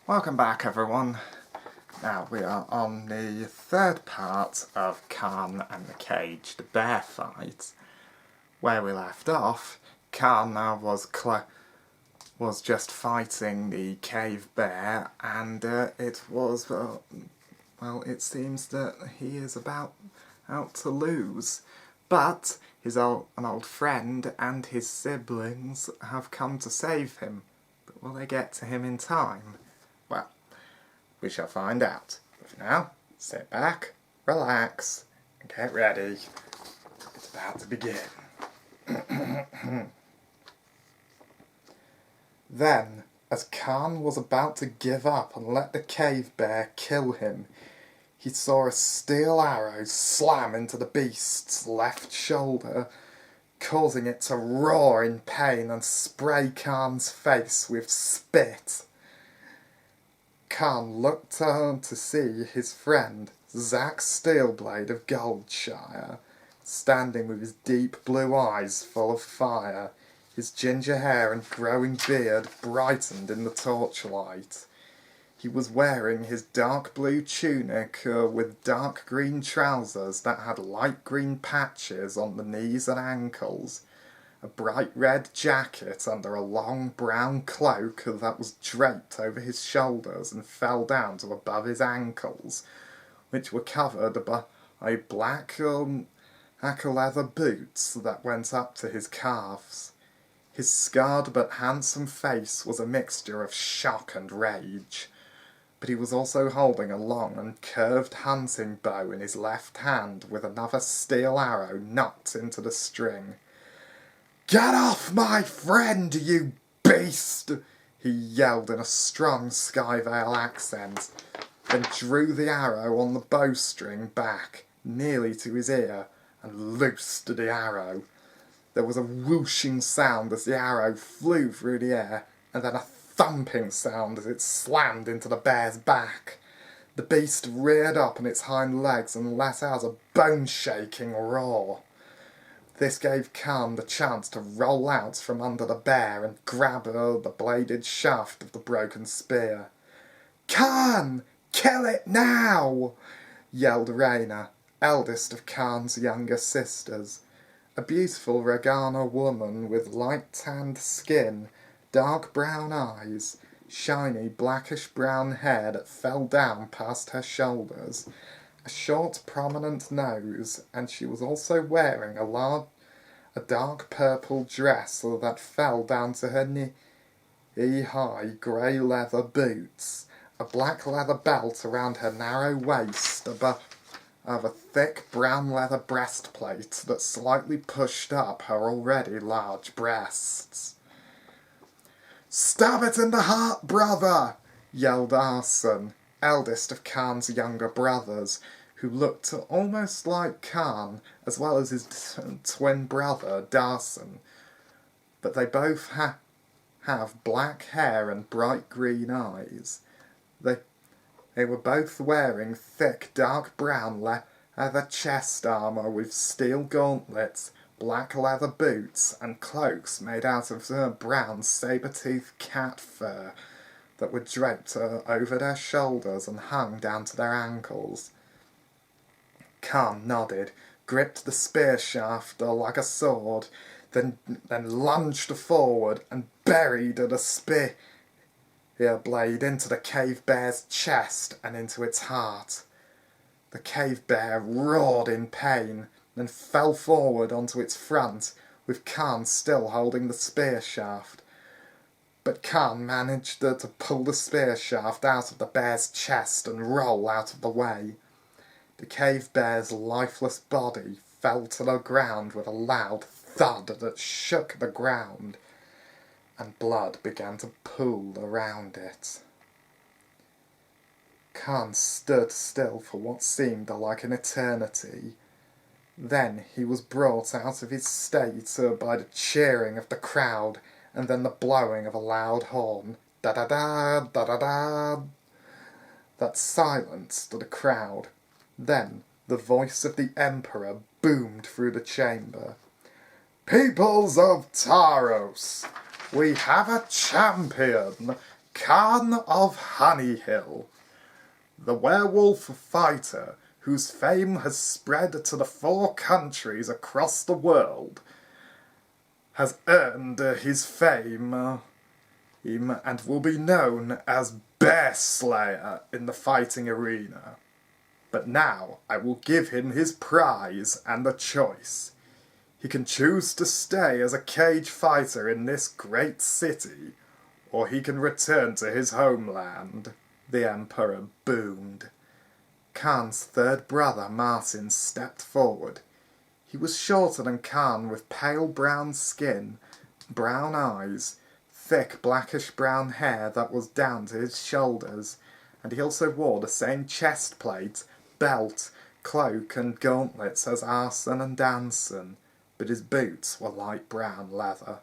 Welcome back, everyone. Now we are on the third part of Khan and the Caged Bear fight. Where we left off, Khan now was just fighting the cave bear, and it seems that he is out to lose. But an old friend and his siblings have come to save him. But will they get to him in time? Well, we shall find out. But for now, sit back, relax, and get ready. It's about to begin. Then, as Khan was about to give up and let the cave bear kill him, he saw a steel arrow slam into the beast's left shoulder, causing it to roar in pain and spray Khan's face with spit. Khan looked on to see his friend, Zack Steelblade of Goldshire, standing with his deep blue eyes full of fire. His ginger hair and growing beard brightened in the torchlight. He was wearing his dark blue tunic with dark green trousers that had light green patches on the knees and ankles, a bright red jacket under a long brown cloak that was draped over his shoulders and fell down to above his ankles, which were covered by black leather boots that went up to his calves. His scarred but handsome face was a mixture of shock and rage, but he was also holding a long and curved hunting bow in his left hand with another steel arrow knocked into the string. "Get off my friend, you beast!" he yelled in a strong Skyvale accent, then drew the arrow on the bowstring back, nearly to his ear, and loosed the arrow. There was a whooshing sound as the arrow flew through the air, and then a thumping sound as it slammed into the bear's back. The beast reared up on its hind legs and let out a bone-shaking roar. This gave Khan the chance to roll out from under the bear and grab the bladed shaft of the broken spear. "Khan! Kill it now!" yelled Raina, eldest of Khan's younger sisters. A beautiful Regana woman with light-tanned skin, dark brown eyes, shiny blackish-brown hair that fell down past her shoulders, a short prominent nose, and she was also wearing a dark purple dress that fell down to her knee-high grey leather boots, a black leather belt around her narrow waist above a thick brown leather breastplate that slightly pushed up her already large breasts. "Stab it in the heart, brother!" yelled Arson, eldest of Khan's younger brothers, who looked almost like Khan, as well as his twin brother, Darson. But they both have black hair and bright green eyes. They were both wearing thick dark brown leather chest armour with steel gauntlets, black leather boots, and cloaks made out of brown saber-toothed cat fur that were draped over their shoulders and hung down to their ankles. Khan nodded, gripped the spear shaft like a sword, then lunged forward and buried the spear blade into the cave bear's chest and into its heart. The cave bear roared in pain, then fell forward onto its front, with Khan still holding the spear shaft. But Khan managed to pull the spear shaft out of the bear's chest and roll out of the way. The cave bear's lifeless body fell to the ground with a loud thud that shook the ground, and blood began to pool around it. Khan stood still for what seemed like an eternity. Then he was brought out of his state by the cheering of the crowd, and then the blowing of a loud horn, da-da-da, da-da-da, that silenced the crowd. Then the voice of the Emperor boomed through the chamber. "Peoples of Taros, we have a champion! Khan of Honeyhill, the werewolf fighter whose fame has spread to the 4 countries across the world, has earned his fame and will be known as Bear Slayer in the fighting arena. But now I will give him his prize and a choice. He can choose to stay as a cage fighter in this great city, or he can return to his homeland. The Emperor boomed. Khan's 3rd brother, Martin, stepped forward. He was shorter than Khan, with pale brown skin, brown eyes, thick blackish-brown hair that was down to his shoulders, and he also wore the same chest plate, belt, cloak and gauntlets as Arson and Danson, but his boots were light brown leather.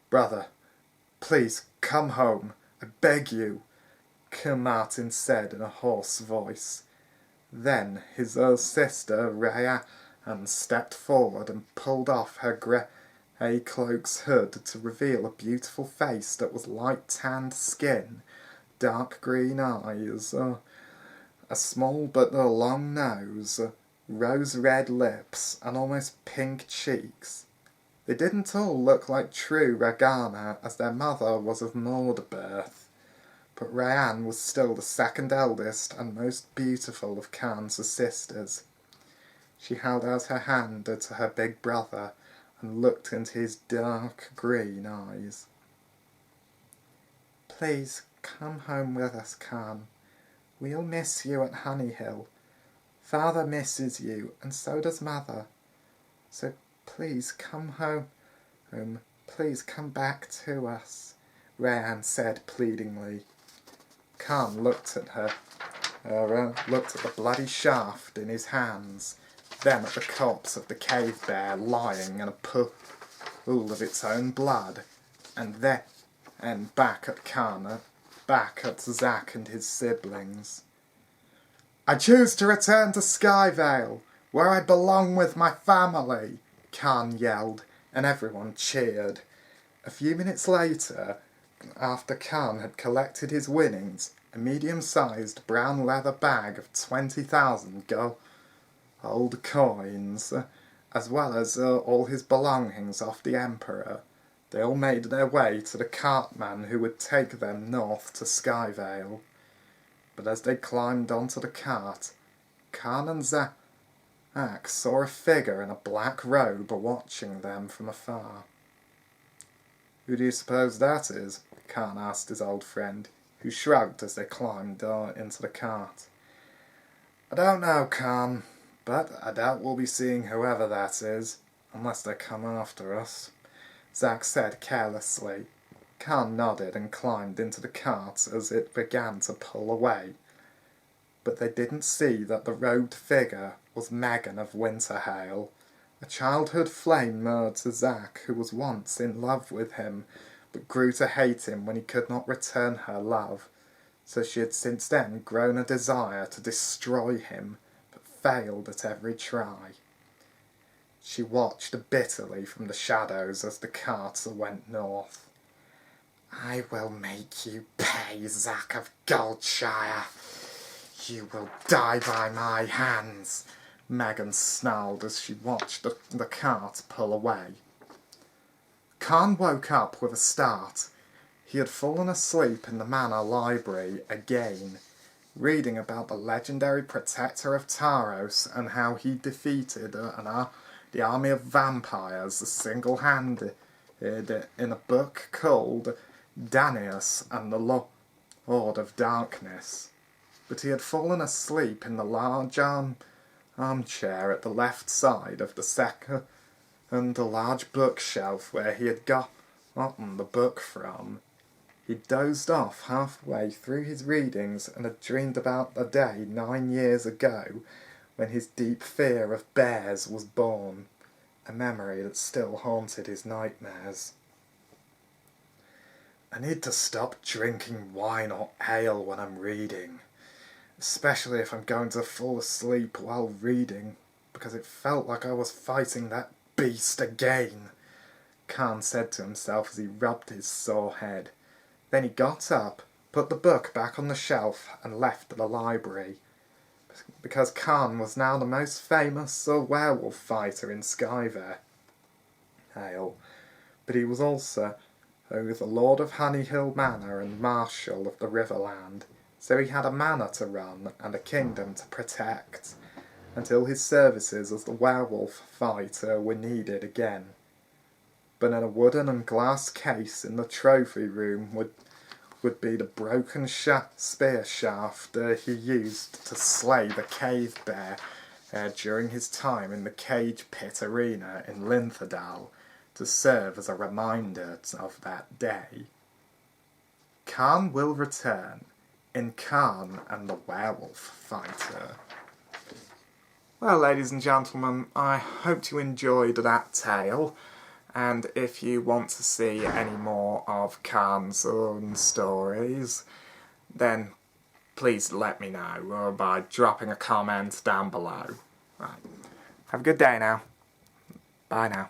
"Brother, please come home, I beg you," Martin said in a hoarse voice. Then his sister, Rhiannon, stepped forward and pulled off her grey cloak's hood to reveal a beautiful face that was light tanned skin, dark green eyes, a small but long nose, rose-red lips, and almost pink cheeks. They didn't all look like true Ragana, as their mother was of Maud birth, but Rhiannon was still the 2nd eldest and most beautiful of Khan's sisters. She held out her hand to her big brother and looked into his dark green eyes. "Please come home with us, Khan. We'll miss you at Honeyhill. Father misses you, and so does Mother. So please come home. Please come back to us," Rhiannon said pleadingly. Khan looked at her, looked at the bloody shaft in his hands, then at the corpse of the cave bear lying in a pool of its own blood, and then back at Khan, back at Zack and his siblings. "I choose to return to Skyvale, where I belong with my family," Khan yelled, and everyone cheered. A few minutes later, after Khan had collected his winnings, a medium-sized brown leather bag of 20,000 gold coins, as well as all his belongings off the Emperor, they all made their way to the cartman who would take them north to Skyvale. But as they climbed onto the cart, Khan and Zack saw a figure in a black robe watching them from afar. "Who do you suppose that is?" Khan asked his old friend, who shrugged as they climbed into the cart. "I don't know, Khan, but I doubt we'll be seeing whoever that is, unless they come after us," Zack said carelessly. Khan nodded and climbed into the cart as it began to pull away. But they didn't see that the robed figure was Megan of Winterhale, a childhood flame to Zack, who was once in love with him, but grew to hate him when he could not return her love, so she had since then grown a desire to destroy him, but failed at every try. She watched bitterly from the shadows as the cart went north. "I will make you pay, Zack of Goldshire. You will die by my hands," Megan snarled as she watched the cart pull away. Khan woke up with a start. He had fallen asleep in the Manor Library again, reading about the legendary protector of Taros and how he defeated the army of vampires single-handed in a book called Danius and the Lord of Darkness. But he had fallen asleep in the large armchair at the left side of the second large bookshelf where he had gotten the book from. He dozed off halfway through his readings and had dreamed about a day 9 years ago when his deep fear of bears was born, a memory that still haunted his nightmares. "I need to stop drinking wine or ale when I'm reading, especially if I'm going to fall asleep while reading, because it felt like I was fighting that beast again," Khan said to himself as he rubbed his sore head. Then he got up, put the book back on the shelf, and left the library. Because Khan was now the most famous werewolf fighter in Skyvale. But he was also the Lord of Honeyhill Manor and Marshal of the Riverland, so he had a manor to run and a kingdom to protect, until his services as the werewolf fighter were needed again. But in a wooden and glass case in the trophy room would be the broken spear shaft he used to slay the cave bear during his time in the Cage Pit Arena in Lintherdal, to serve as a reminder of that day. Khan will return in Khan and the Werewolf Fighter. Well, ladies and gentlemen, I hope you enjoyed that tale. And if you want to see any more of Khan's own stories, then please let me know by dropping a comment down below. Right. Have a good day now. Bye now.